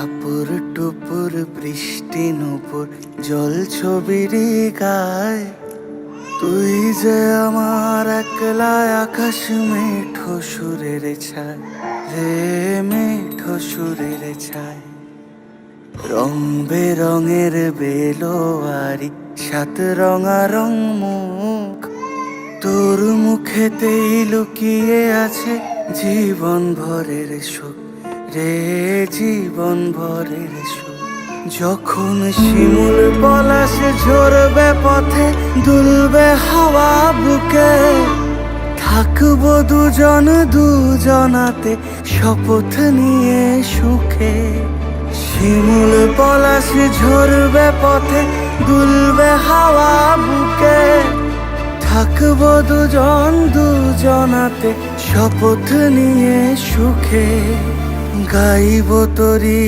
টাপুর টুপুর বৃষ্টি নুপুর জল ছবির গায়, তুই যে আমার একলা আকাশ মেঠো সুরের ছায় রে, মেঠো সুরের ছায়। রং বেরঙের বেলোয়ারি সাত রঙারং মুখ, তোর মুখেতেই লুকিয়ে আছে জীবন ভরের সুখ রে, জীবন ভরের সুখ। যখন শিমুল পলাশ ঝরবে পথে, দুলবে হাওয়া বুকে, থাকবো দুজন দুজনাতে শপথ নিয়ে সুখে। শিমুল পলাশ ঝরবে পথে, দুলবে হাওয়া বুকে, থাকবো দুজন দুজনাতে শপথ নিয়ে সুখে। গাইব তোরি